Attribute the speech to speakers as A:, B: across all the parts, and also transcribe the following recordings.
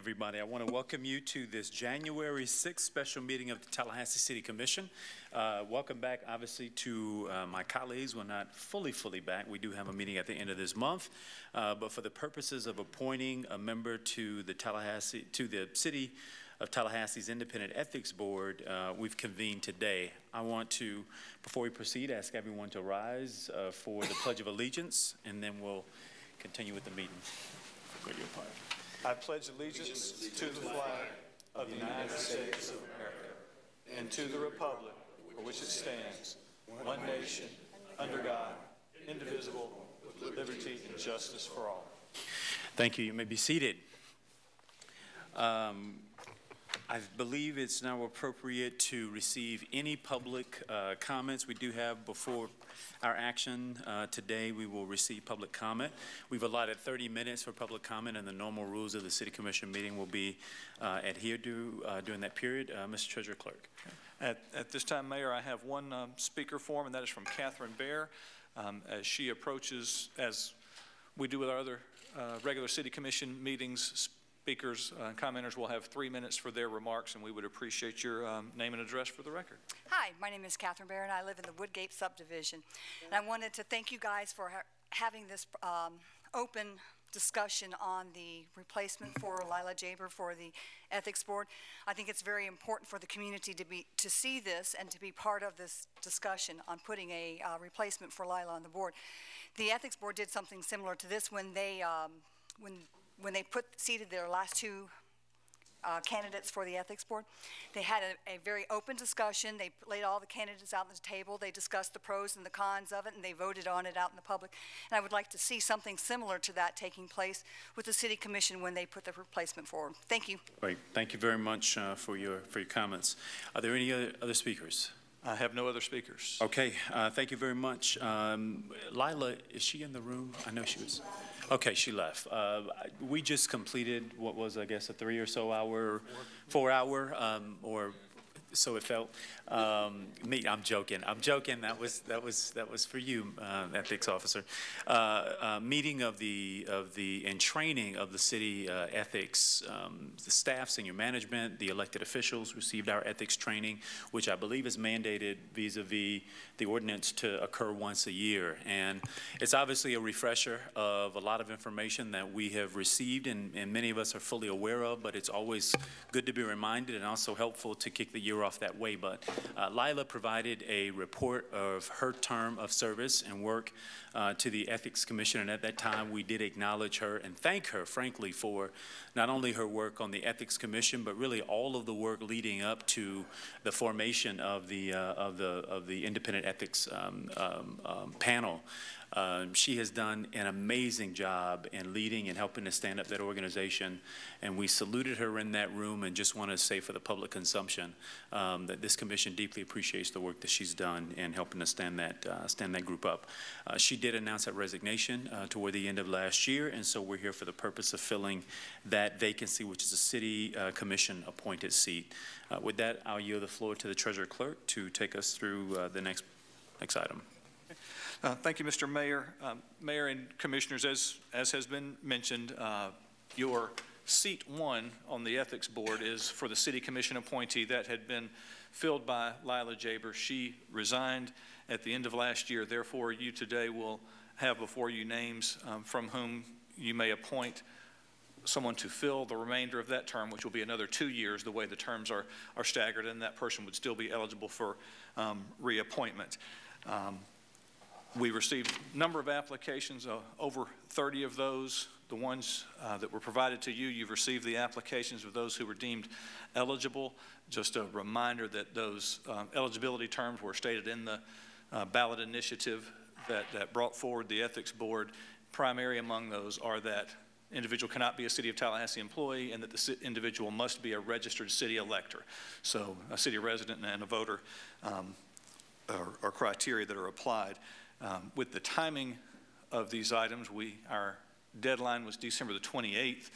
A: everybody. I want to welcome you to this January 6th special meeting of the Tallahassee City Commission. Welcome back, obviously, to my colleagues. We're not fully back. We do have a meeting at the end of this month, but for the purposes of appointing a member to the City of Tallahassee's Independent Ethics Board, we've convened today. I want to, before we proceed, ask everyone to rise for the Pledge of Allegiance, and then we'll continue with the meeting.
B: I pledge allegiance to the flag of the United States of America and to the republic for which it stands, one nation, under God, indivisible, with liberty and justice for all.
A: Thank you. You may be seated. I believe it's now appropriate to receive any public comments. We do have, before our action today, we will receive public comment. We've allotted 30 minutes for public comment, and the normal rules of the City Commission meeting will be adhered to during that period. Mr. Treasurer Clerk.
B: At this time, Mayor, I have one speaker form, and that is from Catherine Bear. As she approaches, as we do with our other regular City Commission meetings, speakers and commenters will have 3 minutes for their remarks, and we would appreciate your name and address for the record.
C: Hi, my name is Catherine Bear, and I live in the Woodgate subdivision. And I wanted to thank you guys for having this open discussion on the replacement for Lila Jaber for the Ethics Board. I think it's very important for the community to see this and to be part of this discussion on putting a replacement for Lila on the board. The Ethics Board did something similar to this when they seated their last two candidates for the Ethics Board. They had a very open discussion. They laid all the candidates out on the table. They discussed the pros and the cons of it, and they voted on it out in the public. And I would like to see something similar to that taking place with the City Commission when they put the replacement forward. Thank you.
A: Great. Thank you very much for your comments. Are there any other speakers?
B: I have no other speakers.
A: Okay. Thank you very much. Lila, is she in the room? I know she was. Okay, she left. We just completed what was, I guess, a 4 hour, or so it felt. I'm joking. That was for you, ethics officer. Meeting of the and training of the city ethics. The staff, senior management, the elected officials received our ethics training, which I believe is mandated vis-a-vis the ordinance to occur once a year. And it's obviously a refresher of a lot of information that we have received and many of us are fully aware of, but it's always good to be reminded and also helpful to kick the year off that way. But Lila provided a report of her term of service and work to the Ethics Commission, and at that time we did acknowledge her and thank her, frankly, for not only her work on the Ethics Commission, but really all of the work leading up to the formation of the Independent Ethics panel. She has done an amazing job in leading and helping to stand up that organization, and we saluted her in that room and just want to say for the public consumption that this commission deeply appreciates the work that she's done in helping to stand that group up. She did announce that resignation toward the end of last year, and so we're here for the purpose of filling that vacancy, which is a city commission appointed seat. With that, I'll yield the floor to the Treasurer Clerk to take us through the next item.
B: Thank you, Mr. Mayor. Mayor and Commissioners, as has been mentioned, your seat 1 on the Ethics Board is for the City Commission appointee that had been filled by Lila Jaber. She resigned at the end of last year. Therefore, you today will have before you names from whom you may appoint someone to fill the remainder of that term, which will be another 2 years, the way the terms are staggered, and that person would still be eligible for reappointment. We received a number of applications, over 30 of those. The ones that were provided to you, you've received the applications of those who were deemed eligible. Just a reminder that those eligibility terms were stated in the ballot initiative that brought forward the Ethics Board. Primary among those are that individual cannot be a City of Tallahassee employee and that the individual must be a registered city elector. So a city resident and a voter are criteria that are applied. With the timing of these items, our deadline was December the 28th.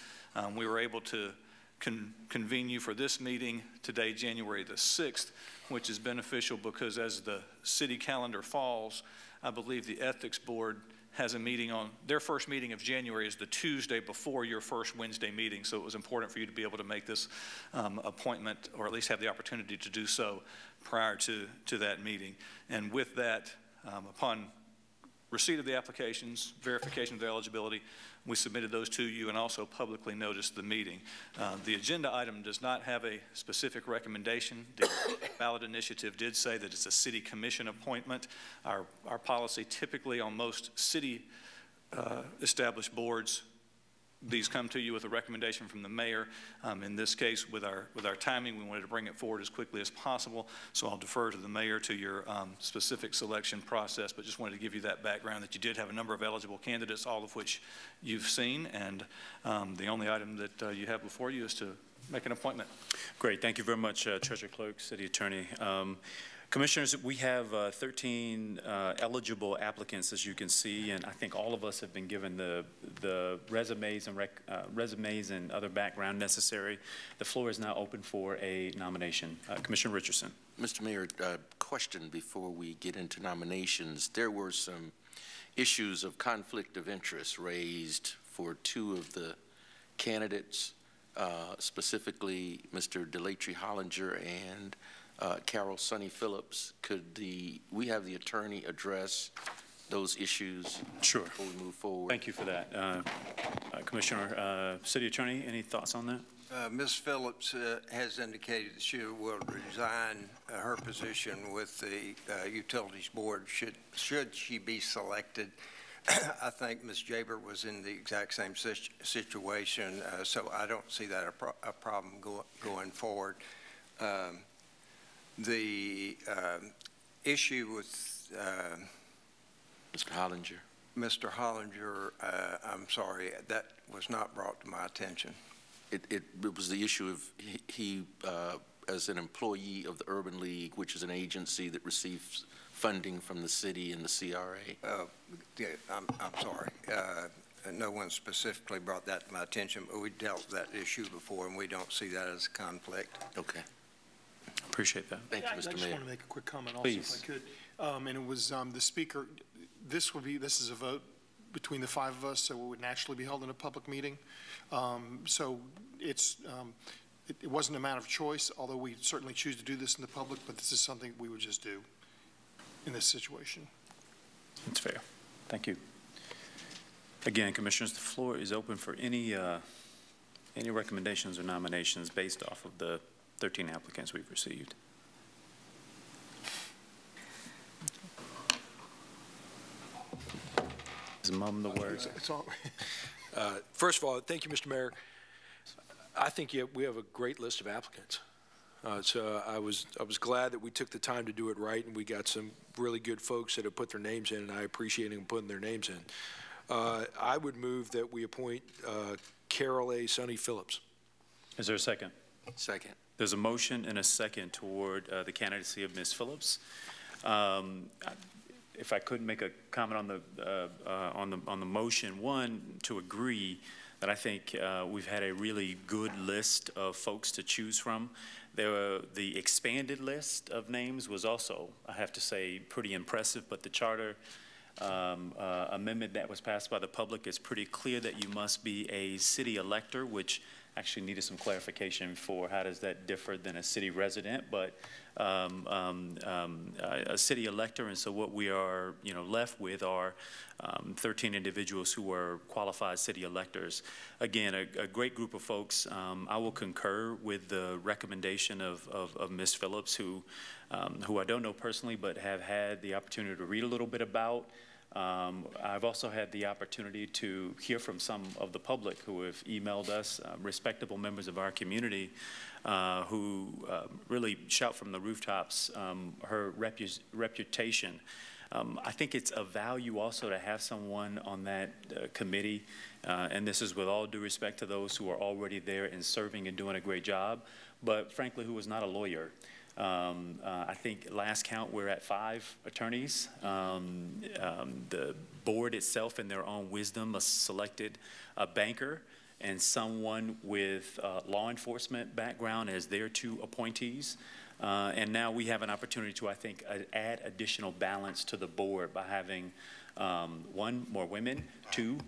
B: We were able to convene you for this meeting today, January the 6th, which is beneficial because as the city calendar falls, I believe the Ethics Board has a meeting on, their first meeting of January is the Tuesday before your first Wednesday meeting, so it was important for you to be able to make this appointment, or at least have the opportunity to do so prior to that meeting. And with that, upon receipt of the applications, verification of their eligibility, we submitted those to you and also publicly noticed the meeting. The agenda item does not have a specific recommendation. The ballot initiative did say that it's a city commission appointment. Our policy typically on most city established boards, these come to you with a recommendation from the mayor. In this case, with our timing, we wanted to bring it forward as quickly as possible. So I'll defer to the mayor to your specific selection process, but just wanted to give you that background that you did have a number of eligible candidates, all of which you've seen. And the only item that you have before you is to make an appointment.
A: Great. Thank you very much, Treasurer Clerk, City Attorney. Commissioners, we have 13 eligible applicants, as you can see, and I think all of us have been given the resumes and other background necessary. The floor is now open for a nomination. Commissioner Richardson.
D: Mr. Mayor, question before we get into nominations. There were some issues of conflict of interest raised for two of the candidates, specifically Mr. DeLatry Hollinger and Carol Sonny Phillips. Could we have the attorney address those issues?
A: Sure.
D: Before we move forward?
A: Thank you for that. Commissioner, City Attorney, any thoughts on that?
E: Ms. Phillips has indicated that she will resign her position with the Utilities Board should she be selected. I think Ms. Jaber was in the exact same situation, so I don't see that a problem going forward. The issue with
D: Mr. Hollinger.
E: Mr. Hollinger, I'm sorry, that was not brought to my attention.
D: It was the issue of he as an employee of the Urban League, which is an agency that receives funding from the city and the CRA.
E: Yeah, I'm sorry. No one specifically brought that to my attention, but we dealt with that issue before, and we don't see that as a conflict.
D: Okay.
A: Appreciate that.
D: Thank you, Mr. Mayor.
F: I just want to make a quick comment also,
A: Please.
F: if I could. And it was the speaker, this is a vote between the five of us, so it would naturally be held in a public meeting. So it wasn't a matter of choice, although we certainly choose to do this in the public, but this is something we would just do in this situation.
A: That's fair. Thank you. Again, Commissioners, the floor is open for any recommendations or nominations based off of the 13 applicants we've received. Is mum the word?
G: First of all, thank you, Mr. Mayor. I think we have a great list of applicants. So I was glad that we took the time to do it right, and we got some really good folks that have put their names in, and I appreciate them putting their names in. I would move that we appoint Carol A. Sonny Phillips.
A: Is there a second?
D: Second.
A: There's a motion and a second toward the candidacy of Ms. Phillips. If I could make a comment on the motion, one, to agree that I think we've had a really good list of folks to choose from. The expanded list of names was also, I have to say, pretty impressive, but the charter amendment that was passed by the public is pretty clear that you must be a city elector, which actually needed some clarification for how does that differ than a city resident, but a city elector. And so what we are left with are 13 individuals who are qualified city electors. Again, a great group of folks. I will concur with the recommendation of Ms. Phillips, who I don't know personally, but have had the opportunity to read a little bit about. I've also had the opportunity to hear from some of the public who have emailed us, respectable members of our community, who really shout from the rooftops her reputation. I think it's of value also to have someone on that committee, and this is with all due respect to those who are already there and serving and doing a great job, but frankly who is not a lawyer. I think last count we're at 5 attorneys. The board itself in their own wisdom selected a banker and someone with law enforcement background as their 2 appointees. And now we have an opportunity to, I think, add additional balance to the board by having, one, more women, two,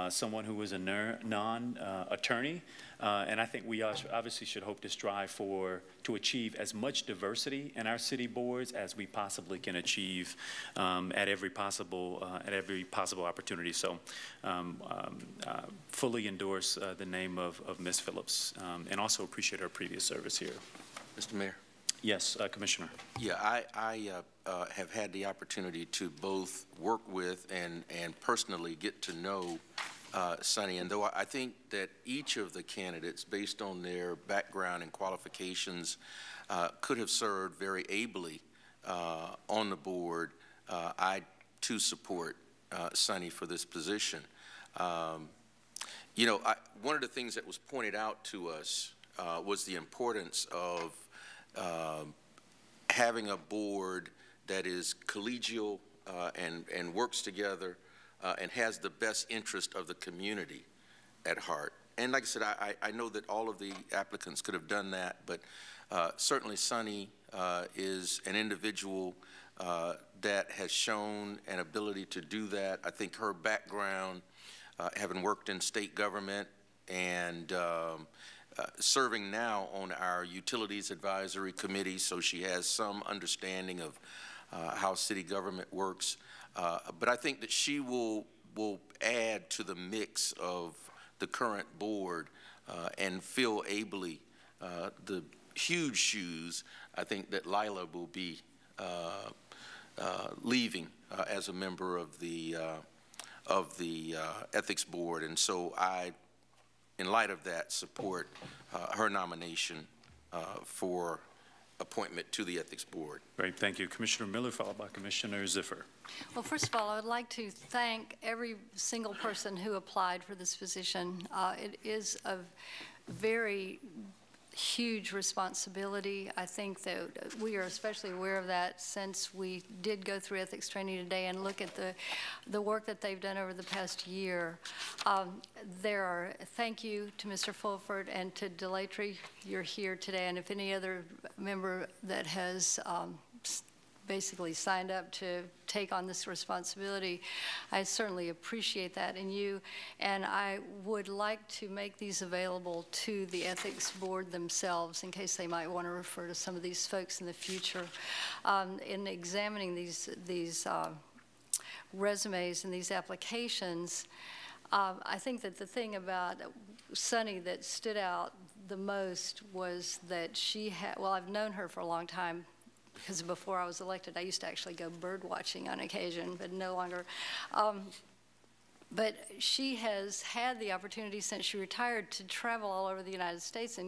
A: someone who is a non-attorney. And I think we obviously should hope to strive to achieve as much diversity in our city boards as we possibly can achieve at every possible opportunity. So fully endorse the name of Ms. Phillips, and also appreciate her previous service here.
D: Mr. Mayor?
A: Yes, Commissioner.
D: Yeah, I have had the opportunity to both work with and personally get to know Sunny, and though I think that each of the candidates, based on their background and qualifications, could have served very ably on the board, I too support Sunny for this position. You know, one of the things that was pointed out to us was the importance of having a board that is collegial and works together and has the best interest of the community at heart. And like I said, I know that all of the applicants could have done that, but certainly Sunny is an individual that has shown an ability to do that. I think her background, having worked in state government and serving now on our Utilities Advisory Committee, so she has some understanding of how city government works. But I think that she will add to the mix of the current board and fill ably the huge shoes I think that Lila will be leaving as a member of the Ethics Board. And so I, in light of that, support her nomination for appointment to the Ethics Board.
A: Great, thank you. Commissioner Miller, followed by Commissioner Ziffer.
H: Well, first of all, I would like to thank every single person who applied for this position. It is a very huge responsibility. I think that we are especially aware of that since we did go through ethics training today and look at the work that they've done over the past year. Thank you to Mr. Fulford and to Delatry. You're here today, and if any other member that has basically signed up to take on this responsibility, I certainly appreciate that in you, and I would like to make these available to the Ethics Board themselves in case they might want to refer to some of these folks in the future. In examining these resumes and these applications, I think that the thing about Sunny that stood out the most was that she had, well, I've known her for a long time, because before I was elected, I used to actually go bird watching on occasion, but no longer. But she has had the opportunity since she retired to travel all over the United States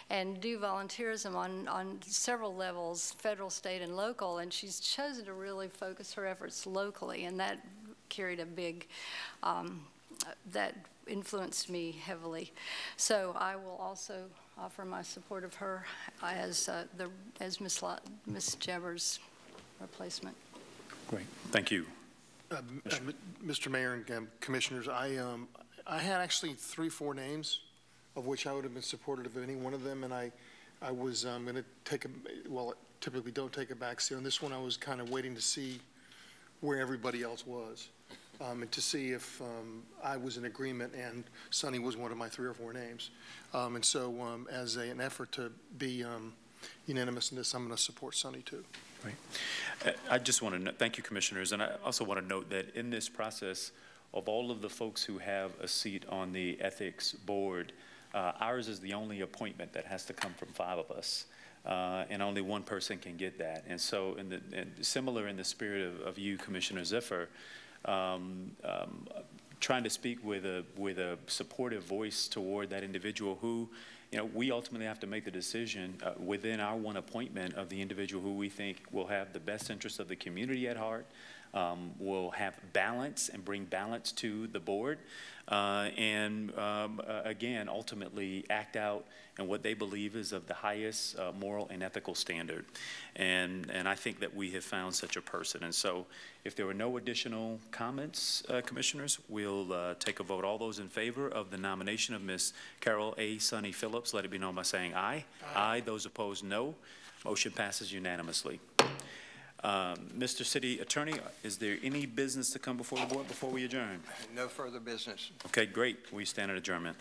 H: and do volunteerism on several levels, federal, state, and local, and she's chosen to really focus her efforts locally, and that carried a big, that influenced me heavily. So I will also offer my support of her as Ms. Jabber's replacement.
A: Great, thank you.
F: Mr. Mayor and Commissioners, I had actually 3-4 names of which I would have been supportive of any one of them, and I was going to take well, typically don't take a backseat. On this one, I was kind of waiting to see where everybody else was. And to see if I was in agreement, and Sunny was one of my 3 or 4 names. And so as an effort to be unanimous in this, I'm going to support Sunny too.
A: Right. I just want to thank you, Commissioners, and I also want to note that in this process, of all of the folks who have a seat on the Ethics Board, ours is the only appointment that has to come from 5 of us. And only one person can get that. And so similar in the spirit of you, Commissioner Ziffer, trying to speak with a supportive voice toward that individual who, you know, we ultimately have to make the decision within our one appointment of the individual who we think will have the best interest of the community at heart, will have balance and bring balance to the board, and again, ultimately act out in what they believe is of the highest moral and ethical standard. And I think that we have found such a person. And so if there were no additional comments, Commissioners, we'll take a vote. All those in favor of the nomination of Ms. Carol A. Sunny Phillips, let it be known by saying aye. Aye. Those opposed, no. Motion passes unanimously. Mr. City Attorney, is there any business to come before the board before we adjourn?
E: No further business.
A: Okay, great. We stand at adjournment.